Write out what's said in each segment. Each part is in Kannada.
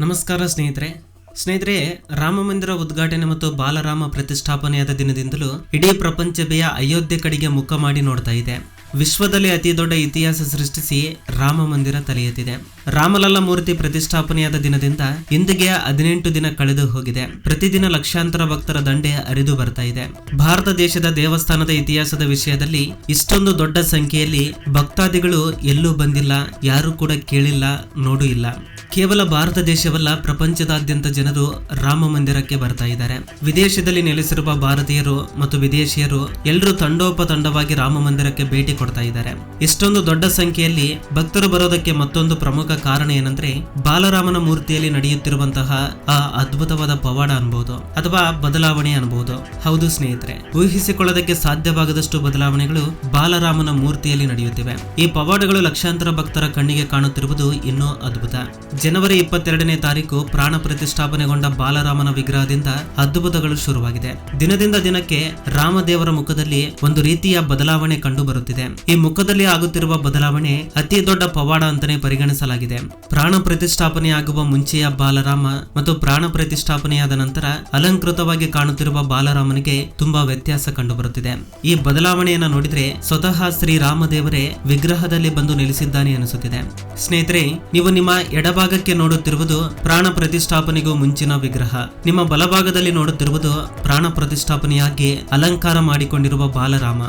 ನಮಸ್ಕಾರ ಸ್ನೇಹಿತರೆ, ರಾಮ ಮಂದಿರ ಉದ್ಘಾಟನೆ ಮತ್ತು ಬಾಲರಾಮ ಪ್ರತಿಷ್ಠಾಪನೆಯಾದ ದಿನದಿಂದಲೂ ಇಡೀ ಪ್ರಪಂಚವೇ ಅಯೋಧ್ಯೆ ಕಡೆಗೆ ಮುಖ ಮಾಡಿ ನೋಡ್ತಾ ಇದೆ. ವಿಶ್ವದಲ್ಲಿ ಅತಿ ದೊಡ್ಡ ಇತಿಹಾಸ ಸೃಷ್ಟಿಸಿ ರಾಮ ಮಂದಿರ ತಲೆ ಎತ್ತಿದೆ. ರಾಮಲಲ್ಲ ಮೂರ್ತಿ ಪ್ರತಿಷ್ಠಾಪನೆಯಾದ ದಿನದಿಂದ ಇಂದಿಗೆ 18 ದಿನ ಕಳೆದು ಹೋಗಿದೆ. ಪ್ರತಿದಿನ ಲಕ್ಷಾಂತರ ಭಕ್ತರ ದಂಡೆ ಹರಿದು ಬರ್ತಾ ಇದೆ. ಭಾರತ ದೇಶದ ದೇವಸ್ಥಾನದ ಇತಿಹಾಸದ ವಿಷಯದಲ್ಲಿ ಇಷ್ಟೊಂದು ದೊಡ್ಡ ಸಂಖ್ಯೆಯಲ್ಲಿ ಭಕ್ತಾದಿಗಳು ಎಲ್ಲೂ ಬಂದಿಲ್ಲ, ಯಾರು ಕೂಡ ಕೇಳಿಲ್ಲ, ನೋಡೂ ಇಲ್ಲ. ಕೇವಲ ಭಾರತ ದೇಶವಲ್ಲ, ಪ್ರಪಂಚದಾದ್ಯಂತ ಜನರು ರಾಮ ಮಂದಿರಕ್ಕೆ ಬರ್ತಾ ಇದ್ದಾರೆ. ವಿದೇಶದಲ್ಲಿ ನೆಲೆಸಿರುವ ಭಾರತೀಯರು ಮತ್ತು ವಿದೇಶಿಯರು ಎಲ್ಲರೂ ತಂಡೋಪತಂಡವಾಗಿ ರಾಮ ಮಂದಿರಕ್ಕೆ ಭೇಟಿ ಕೊಡ್ತಾ ಇದ್ದಾರೆ. ಇಷ್ಟೊಂದು ದೊಡ್ಡ ಸಂಖ್ಯೆಯಲ್ಲಿ ಭಕ್ತರು ಬರೋದಕ್ಕೆ ಮತ್ತೊಂದು ಪ್ರಮುಖ ಕಾರಣ ಏನಂದ್ರೆ ಬಾಲರಾಮನ ಮೂರ್ತಿಯಲ್ಲಿ ನಡೆಯುತ್ತಿರುವಂತಹ ಆ ಅದ್ಭುತವಾದ ಪವಾಡ ಅನ್ಬಹುದು ಅಥವಾ ಬದಲಾವಣೆ ಅನ್ಬಹುದು. ಹೌದು ಸ್ನೇಹಿತರೆ, ಊಹಿಸಿಕೊಳ್ಳೋದಕ್ಕೆ ಸಾಧ್ಯವಾಗದಷ್ಟು ಬದಲಾವಣೆಗಳು ಬಾಲರಾಮನ ಮೂರ್ತಿಯಲ್ಲಿ ನಡೆಯುತ್ತಿವೆ. ಈ ಪವಾಡಗಳು ಲಕ್ಷಾಂತರ ಭಕ್ತರ ಕಣ್ಣಿಗೆ ಕಾಣುತ್ತಿರುವುದು ಇನ್ನೂ ಅದ್ಭುತ. ಜನವರಿ 22ನೇ ತಾರೀಕು ಪ್ರಾಣ ಪ್ರತಿಷ್ಠಾಪನೆಗೊಂಡ ಬಾಲರಾಮನ ವಿಗ್ರಹದಿಂದ ಅದ್ಭುತಗಳು ಶುರುವಾಗಿದೆ. ದಿನದಿಂದ ದಿನಕ್ಕೆ ರಾಮದೇವರ ಮುಖದಲ್ಲಿ ಒಂದು ರೀತಿಯ ಬದಲಾವಣೆ ಕಂಡು ಬರುತ್ತಿದೆ. ಈ ಮುಖದಲ್ಲಿ ಆಗುತ್ತಿರುವ ಬದಲಾವಣೆ ಅತಿ ದೊಡ್ಡ ಪವಾಡ ಅಂತಾನೆ ಪರಿಗಣಿಸಲಾಗಿದೆ. ಪ್ರಾಣ ಪ್ರತಿಷ್ಠಾಪನೆ ಆಗುವ ಮುಂಚೆಯ ಬಾಲರಾಮ ಮತ್ತು ಪ್ರಾಣ ಪ್ರತಿಷ್ಠಾಪನೆಯಾದ ನಂತರ ಅಲಂಕೃತವಾಗಿ ಕಾಣುತ್ತಿರುವ ಬಾಲರಾಮನಿಗೆ ತುಂಬಾ ವ್ಯತ್ಯಾಸ ಕಂಡು ಬರುತ್ತಿದೆ. ಈ ಬದಲಾವಣೆಯನ್ನ ನೋಡಿದ್ರೆ ಸ್ವತಃ ಶ್ರೀರಾಮದೇವರೇ ವಿಗ್ರಹದಲ್ಲಿ ಬಂದು ನೆಲೆಸಿದ್ದಾನೆ ಅನಿಸುತ್ತಿದೆ. ಸ್ನೇಹಿತರೆ, ನೀವು ನಿಮ್ಮ ಎಡಭಾಗಕ್ಕೆ ನೋಡುತ್ತಿರುವುದು ಪ್ರಾಣ ಪ್ರತಿಷ್ಠಾಪನೆಗೂ ಮುಂಚಿನ ವಿಗ್ರಹ. ನಿಮ್ಮ ಬಲಭಾಗದಲ್ಲಿ ನೋಡುತ್ತಿರುವುದು ಪ್ರಾಣ ಪ್ರತಿಷ್ಠಾಪನೆಯಾಗಿ ಅಲಂಕಾರ ಮಾಡಿಕೊಂಡಿರುವ ಬಾಲರಾಮ.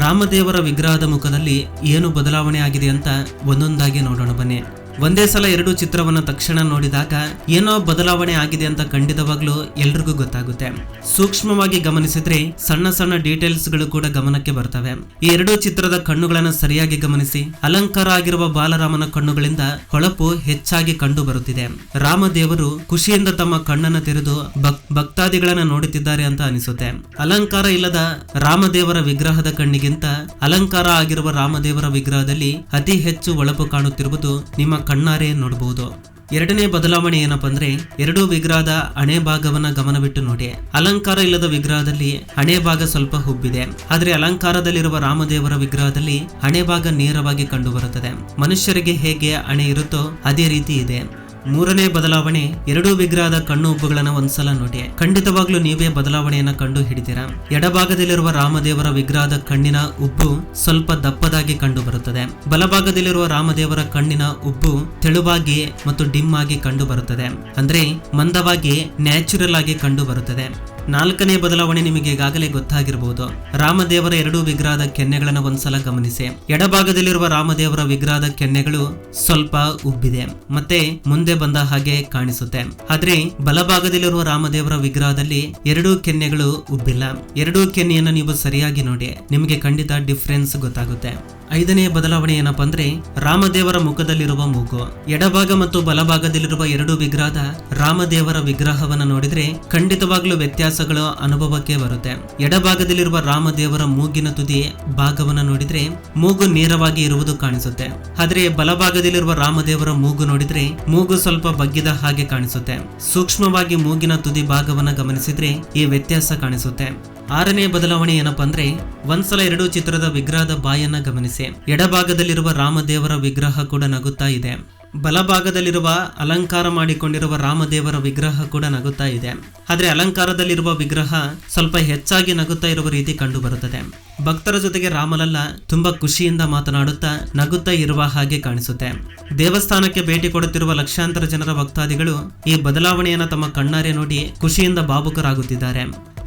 ರಾಮದೇವರ ವಿಗ್ರಹದ ಮುಖದಲ್ಲಿ ಏನು ಬದಲಾವಣೆ ಆಗಿದೆ ಅಂತ ಒಂದೊಂದಾಗಿ ನೋಡೋಣ ಬನ್ನಿ. ಒಂದೇ ಸಲ ಎರಡು ಚಿತ್ರವನ್ನ ತಕ್ಷಣ ನೋಡಿದಾಗ ಏನೋ ಬದಲಾವಣೆ ಆಗಿದೆ ಅಂತ ಖಂಡಿತವಾಗ್ಲೂ ಎಲ್ರಿಗೂ ಗೊತ್ತಾಗುತ್ತೆ. ಸೂಕ್ಷ್ಮವಾಗಿ ಗಮನಿಸಿದ್ರೆ ಸಣ್ಣ ಸಣ್ಣ ಡೀಟೇಲ್ಸ್ ಗಳು ಕೂಡ ಗಮನಕ್ಕೆ ಬರ್ತವೆ. ಈ ಎರಡೂ ಚಿತ್ರದ ಕಣ್ಣುಗಳನ್ನು ಸರಿಯಾಗಿ ಗಮನಿಸಿ. ಅಲಂಕಾರ ಆಗಿರುವ ಬಾಲರಾಮನ ಕಣ್ಣುಗಳಿಂದ ಹೊಳಪು ಹೆಚ್ಚಾಗಿ ಕಂಡು ಬರುತ್ತಿದೆ. ರಾಮದೇವರು ಖುಷಿಯಿಂದ ತಮ್ಮ ಕಣ್ಣನ್ನು ತೆರೆದು ಭಕ್ತಾದಿಗಳನ್ನ ನೋಡುತ್ತಿದ್ದಾರೆ ಅಂತ ಅನಿಸುತ್ತೆ. ಅಲಂಕಾರ ಇಲ್ಲದ ರಾಮದೇವರ ವಿಗ್ರಹದ ಕಣ್ಣಿಗಿಂತ ಅಲಂಕಾರ ಆಗಿರುವ ರಾಮದೇವರ ವಿಗ್ರಹದಲ್ಲಿ ಅತಿ ಹೆಚ್ಚು ಹೊಳಪು ಕಾಣುತ್ತಿರುವುದು ನಿಮ್ಮ ಕಣ್ಣಾರೆ ನೋಡಬಹುದು. ಎರಡನೇ ಬದಲಾವಣೆ ಏನಪ್ಪಾ ಅಂದ್ರೆ ಎರಡೂ ವಿಗ್ರಹದ ಹಣೆ ಭಾಗವನ್ನ ಗಮನವಿಟ್ಟು ನೋಡಿ. ಅಲಂಕಾರ ಇಲ್ಲದ ವಿಗ್ರಹದಲ್ಲಿ ಹಣೆ ಭಾಗ ಸ್ವಲ್ಪ ಹುಬ್ಬಿದೆ, ಆದ್ರೆ ಅಲಂಕಾರದಲ್ಲಿರುವ ರಾಮದೇವರ ವಿಗ್ರಹದಲ್ಲಿ ಹಣೆ ಭಾಗ ನೇರವಾಗಿ ಕಂಡು ಬರುತ್ತದೆ. ಮನುಷ್ಯರಿಗೆ ಹೇಗೆ ಹಣೆ ಇರುತ್ತೋ ಅದೇ ರೀತಿ ಇದೆ. ಮೂರನೇ ಬದಲಾವಣೆ ಎರಡೂ ವಿಗ್ರಹದ ಕಣ್ಣು ಉಬ್ಬುಗಳನ್ನ ಒಂದ್ಸಲ ನೋಡಿ. ಖಂಡಿತವಾಗ್ಲೂ ನೀವೇ ಬದಲಾವಣೆಯನ್ನ ಕಂಡು ಹಿಡಿತೀರಾ. ಎಡಭಾಗದಲ್ಲಿರುವ ರಾಮದೇವರ ವಿಗ್ರಹದ ಕಣ್ಣಿನ ಉಬ್ಬು ಸ್ವಲ್ಪ ದಪ್ಪದಾಗಿ ಕಂಡು ಬರುತ್ತದೆ. ಬಲಭಾಗದಲ್ಲಿರುವ ರಾಮದೇವರ ಕಣ್ಣಿನ ಉಬ್ಬು ತೆಳುವಾಗಿ ಮತ್ತು ಡಿಮ್ ಆಗಿ ಕಂಡು ಬರುತ್ತದೆ. ಅಂದ್ರೆ ಮಂದವಾಗಿ, ನ್ಯಾಚುರಲ್ ಆಗಿ ಕಂಡು ಬರುತ್ತದೆ. ನಾಲ್ಕನೇ ಬದಲಾವಣೆ ನಿಮಗೆ ಈಗಾಗಲೇ ಗೊತ್ತಾಗಿರಬಹುದು. ರಾಮದೇವರ ಎರಡೂ ವಿಗ್ರಹದ ಕೆನ್ನೆಗಳನ್ನು ಒಂದ್ಸಲ ಗಮನಿಸಿ. ಎಡಭಾಗದಲ್ಲಿರುವ ರಾಮದೇವರ ವಿಗ್ರಹದ ಕೆನ್ನೆಗಳು ಸ್ವಲ್ಪ ಉಬ್ಬಿದೆ ಮತ್ತೆ ಮುಂದೆ ಬಂದ ಹಾಗೆ ಕಾಣಿಸುತ್ತೆ. ಆದ್ರೆ ಬಲಭಾಗದಲ್ಲಿರುವ ರಾಮದೇವರ ವಿಗ್ರಹದಲ್ಲಿ ಎರಡೂ ಕೆನ್ನೆಗಳು ಉಬ್ಬಿಲ್ಲ. ಎರಡೂ ಕೆನ್ನೆಯನ್ನು ನೀವು ಸರಿಯಾಗಿ ನೋಡಿ, ನಿಮಗೆ ಖಂಡಿತ ಡಿಫರೆನ್ಸ್ ಗೊತ್ತಾಗುತ್ತೆ. ಐದನೇ ಬದಲಾವಣೆ ಏನಪ್ಪಾ ಅಂದ್ರೆ ರಾಮದೇವರ ಮುಖದಲ್ಲಿರುವ ಮೂಗು. ಎಡಭಾಗ ಮತ್ತು ಬಲಭಾಗದಲ್ಲಿರುವ ಎರಡು ವಿಗ್ರಹದ ರಾಮದೇವರ ವಿಗ್ರಹವನ್ನ ನೋಡಿದ್ರೆ ಖಂಡಿತವಾಗ್ಲೂ ವ್ಯತ್ಯಾಸಗಳು ಅನುಭವಕ್ಕೆ ಬರುತ್ತೆ. ಎಡಭಾಗದಲ್ಲಿರುವ ರಾಮದೇವರ ಮೂಗಿನ ತುದಿ ಭಾಗವನ್ನ ನೋಡಿದ್ರೆ ಮೂಗು ನೇರವಾಗಿ ಇರುವುದು ಕಾಣಿಸುತ್ತೆ. ಆದ್ರೆ ಬಲಭಾಗದಲ್ಲಿರುವ ರಾಮದೇವರ ಮೂಗು ನೋಡಿದ್ರೆ ಮೂಗು ಸ್ವಲ್ಪ ಬಗ್ಗಿದ ಹಾಗೆ ಕಾಣಿಸುತ್ತೆ. ಸೂಕ್ಷ್ಮವಾಗಿ ಮೂಗಿನ ತುದಿ ಭಾಗವನ್ನ ಗಮನಿಸಿದ್ರೆ ಈ ವ್ಯತ್ಯಾಸ ಕಾಣಿಸುತ್ತೆ. ಆರನೇ ಬದಲಾವಣೆ ಏನಪ್ಪಾ ಅಂದ್ರೆ ಒಂದ್ಸಲ ಎರಡೂ ಚಿತ್ರದ ವಿಗ್ರಹದ ಬಾಯನ್ನ ಗಮನಿಸಿ. ಎಡಭಾಗದಲ್ಲಿರುವ ರಾಮದೇವರ ವಿಗ್ರಹ ಕೂಡ ನಗುತ್ತಾ ಇದೆ. ಬಲಭಾಗದಲ್ಲಿರುವ ಅಲಂಕಾರ ಮಾಡಿಕೊಂಡಿರುವ ರಾಮದೇವರ ವಿಗ್ರಹ ಕೂಡ ನಗುತ್ತಾ ಇದೆ. ಆದ್ರೆ ಅಲಂಕಾರದಲ್ಲಿರುವ ವಿಗ್ರಹ ಸ್ವಲ್ಪ ಹೆಚ್ಚಾಗಿ ನಗುತ್ತಾ ಇರುವ ರೀತಿ ಕಂಡು ಬರುತ್ತದೆ. ಭಕ್ತರ ಜೊತೆಗೆ ರಾಮಲಲ್ಲ ತುಂಬಾ ಖುಷಿಯಿಂದ ಮಾತನಾಡುತ್ತಾ ನಗುತ್ತಾ ಇರುವ ಹಾಗೆ ಕಾಣಿಸುತ್ತೆ. ದೇವಸ್ಥಾನಕ್ಕೆ ಭೇಟಿ ಕೊಡುತ್ತಿರುವ ಲಕ್ಷಾಂತರ ಜನರ ಭಕ್ತಾದಿಗಳು ಈ ಬದಲಾವಣೆಯನ್ನ ತಮ್ಮ ಕಣ್ಣಾರೆ ನೋಡಿ ಖುಷಿಯಿಂದ ಭಾವುಕರಾಗುತ್ತಿದ್ದಾರೆ.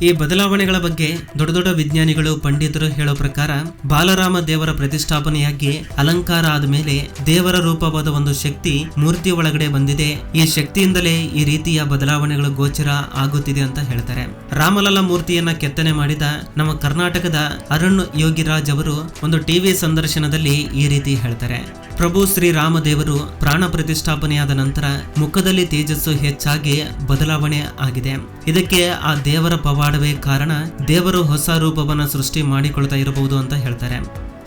ಈ ಬದಲಾವಣೆಗಳ ಬಗ್ಗೆ ದೊಡ್ಡ ದೊಡ್ಡ ವಿಜ್ಞಾನಿಗಳು, ಪಂಡಿತರು ಹೇಳೋ ಪ್ರಕಾರ ಬಾಲರಾಮ ದೇವರ ಪ್ರತಿಷ್ಠಾಪನೆಯಾಗಿ ಅಲಂಕಾರ ಆದ್ಮೇಲೆ ದೇವರ ರೂಪವಾದ ಒಂದು ಶಕ್ತಿ ಮೂರ್ತಿ ಒಳಗಡೆ ಬಂದಿದೆ. ಈ ಶಕ್ತಿಯಿಂದಲೇ ಈ ರೀತಿಯ ಬದಲಾವಣೆಗಳು ಗೋಚರ ಆಗುತ್ತಿದೆ ಅಂತ ಹೇಳ್ತಾರೆ. ರಾಮಲಲ್ಲ ಮೂರ್ತಿಯನ್ನ ಕೆತ್ತನೆ ಮಾಡಿದ ನಮ್ಮ ಕರ್ನಾಟಕದ ಅರುಣ್ ಯೋಗಿರಾಜ್ ಅವರು ಒಂದು ಟಿವಿ ಸಂದರ್ಶನದಲ್ಲಿ ಈ ರೀತಿ ಹೇಳ್ತಾರೆ. ಪ್ರಭು ಶ್ರೀರಾಮದೇವರು ಪ್ರಾಣ ಪ್ರತಿಷ್ಠಾಪನೆಯಾದ ನಂತರ ಮುಖದಲ್ಲಿ ತೇಜಸ್ಸು ಹೆಚ್ಚಾಗಿ ಬದಲಾವಣೆ ಆಗಿದೆ. ಇದಕ್ಕೆ ಆ ದೇವರ ಪವಾಡವೇ ಕಾರಣ. ದೇವರು ಹೊಸ ರೂಪವನ್ನ ಸೃಷ್ಟಿ ಮಾಡಿಕೊಳ್ತಾ ಇರಬಹುದು ಅಂತ ಹೇಳ್ತಾರೆ.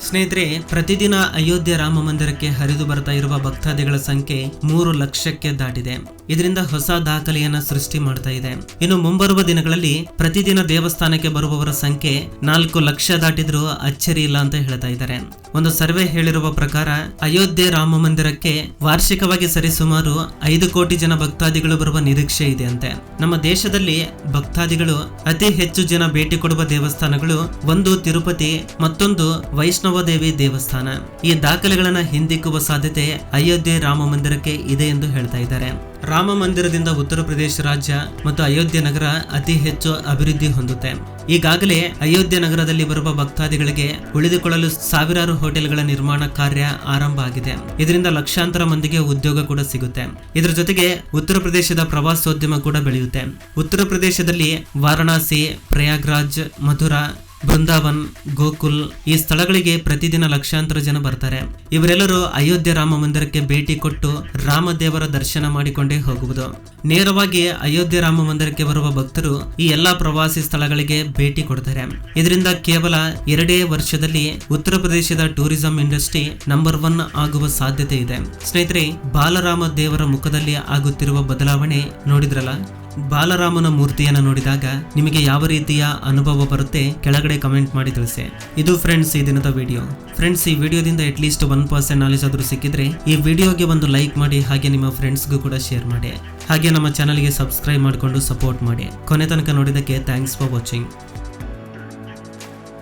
ಸ್ನೇಹಿತರೆ, ಪ್ರತಿದಿನ ಅಯೋಧ್ಯೆ ರಾಮ ಮಂದಿರಕ್ಕೆ ಹರಿದು ಬರ್ತಾ ಇರುವ ಭಕ್ತಾದಿಗಳ ಸಂಖ್ಯೆ 3 ಲಕ್ಷಕ್ಕೆ ದಾಟಿದೆ. ಇದರಿಂದ ಹೊಸ ದಾಖಲೆಯನ್ನ ಸೃಷ್ಟಿ ಮಾಡ್ತಾ ಇದೆ. ಇನ್ನು ಮುಂಬರುವ ದಿನಗಳಲ್ಲಿ ಪ್ರತಿದಿನ ದೇವಸ್ಥಾನಕ್ಕೆ ಬರುವವರ ಸಂಖ್ಯೆ 4 ಲಕ್ಷ ದಾಟಿದ್ರೂ ಅಚ್ಚರಿ ಇಲ್ಲ ಅಂತ ಹೇಳ್ತಾ ಇದ್ದಾರೆ. ಒಂದು ಸರ್ವೆ ಹೇಳಿರುವ ಪ್ರಕಾರ ಅಯೋಧ್ಯೆ ರಾಮ ಮಂದಿರಕ್ಕೆ ವಾರ್ಷಿಕವಾಗಿ ಸರಿಸುಮಾರು 5 ಕೋಟಿ ಜನ ಭಕ್ತಾದಿಗಳು ಬರುವ ನಿರೀಕ್ಷೆ ಇದೆ ಅಂತೆ. ನಮ್ಮ ದೇಶದಲ್ಲಿ ಭಕ್ತಾದಿಗಳು ಅತಿ ಹೆಚ್ಚು ಜನ ಭೇಟಿ ಕೊಡುವ ದೇವಸ್ಥಾನಗಳು ಒಂದು ತಿರುಪತಿ, ಮತ್ತೊಂದು ವೈಷ್ಣವ ದೇವಿ ದೇವಸ್ಥಾನ. ಈ ದಾಖಲೆಗಳನ್ನ ಹಿಂದಿಕ್ಕುವ ಸಾಧ್ಯತೆ ಅಯೋಧ್ಯೆ ರಾಮ ಮಂದಿರಕ್ಕೆ ಇದೆ ಎಂದು ಹೇಳ್ತಾ ಇದ್ದಾರೆ. ರಾಮ ಮಂದಿರದಿಂದ ಉತ್ತರ ಪ್ರದೇಶ ರಾಜ್ಯ ಮತ್ತು ಅಯೋಧ್ಯೆ ನಗರ ಅತಿ ಹೆಚ್ಚು ಅಭಿವೃದ್ಧಿ ಹೊಂದುತ್ತೆ. ಈಗಾಗಲೇ ಅಯೋಧ್ಯೆ ನಗರದಲ್ಲಿ ಬರುವ ಭಕ್ತಾದಿಗಳಿಗೆ ಉಳಿದುಕೊಳ್ಳಲು ಸಾವಿರಾರು ಹೋಟೆಲ್ಗಳ ನಿರ್ಮಾಣ ಕಾರ್ಯ ಆರಂಭ ಆಗಿದೆ. ಇದರಿಂದ ಲಕ್ಷಾಂತರ ಮಂದಿಗೆ ಉದ್ಯೋಗ ಕೂಡ ಸಿಗುತ್ತೆ. ಇದರ ಜೊತೆಗೆ ಉತ್ತರ ಪ್ರದೇಶದ ಪ್ರವಾಸೋದ್ಯಮ ಕೂಡ ಬೆಳೆಯುತ್ತೆ. ಉತ್ತರ ಪ್ರದೇಶದಲ್ಲಿ ವಾರಣಾಸಿ, ಪ್ರಯಾಗ್ರಾಜ್, ಮಥುರಾ, ಬೃಂದಾವನ್, ಗೋಕುಲ್ ಈ ಸ್ಥಳಗಳಿಗೆ ಪ್ರತಿದಿನ ಲಕ್ಷಾಂತರ ಜನ ಬರ್ತಾರೆ. ಇವರೆಲ್ಲರೂ ಅಯೋಧ್ಯೆ ರಾಮ ಮಂದಿರಕ್ಕೆ ಭೇಟಿ ಕೊಟ್ಟು ರಾಮದೇವರ ದರ್ಶನ ಮಾಡಿಕೊಂಡೇ ಹೋಗುವುದು. ನೇರವಾಗಿ ಅಯೋಧ್ಯೆ ರಾಮ ಮಂದಿರಕ್ಕೆ ಬರುವ ಭಕ್ತರು ಈ ಎಲ್ಲಾ ಪ್ರವಾಸಿ ಸ್ಥಳಗಳಿಗೆ ಭೇಟಿ ಕೊಡ್ತಾರೆ. ಇದರಿಂದ ಕೇವಲ 2 ವರ್ಷದಲ್ಲಿ ಉತ್ತರ ಪ್ರದೇಶದ ಟೂರಿಸಂ ಇಂಡಸ್ಟ್ರಿ ನಂಬರ್ 1 ಆಗುವ ಸಾಧ್ಯತೆ ಇದೆ. ಸ್ನೇಹಿತರೆ, ಬಾಲರಾಮ ದೇವರ ಮುಖದಲ್ಲಿ ಆಗುತ್ತಿರುವ ಬದಲಾವಣೆ ನೋಡಿದ್ರಲ್ಲ. ಬಾಲರಾಮನ ಮೂರ್ತಿಯನ್ನು ನೋಡಿದಾಗ ನಿಮಗೆ ಯಾವ ರೀತಿಯ ಅನುಭವ ಬರುತ್ತೆ ಕೆಳಗಡೆ ಕಮೆಂಟ್ ಮಾಡಿ ತಿಳಿಸಿ. ಇದು ಫ್ರೆಂಡ್ಸ್ ಈ ದಿನದ ವಿಡಿಯೋ. ಫ್ರೆಂಡ್ಸ್, ಈ ವಿಡಿಯೋದಿಂದ ಅಟ್ಲೀಸ್ಟ್ 1% ನಾಲೆಜ್ ಆದ್ರೂ ಸಿಕ್ಕಿದ್ರೆ ಈ ವಿಡಿಯೋಗೆ ಒಂದು ಲೈಕ್ ಮಾಡಿ, ಹಾಗೆ ನಿಮ್ಮ ಫ್ರೆಂಡ್ಸ್ಗೂ ಕೂಡ ಶೇರ್ ಮಾಡಿ. ಹಾಗೆ ನಮ್ಮ ಚಾನಲ್ಗೆ ಸಬ್ಸ್ಕ್ರೈಬ್ ಮಾಡಿಕೊಂಡು ಸಪೋರ್ಟ್ ಮಾಡಿ. ಕೊನೆ ತನಕ ನೋಡಿದ್ದಕ್ಕೆ ಥ್ಯಾಂಕ್ಸ್ ಫಾರ್ ವಾಚಿಂಗ್.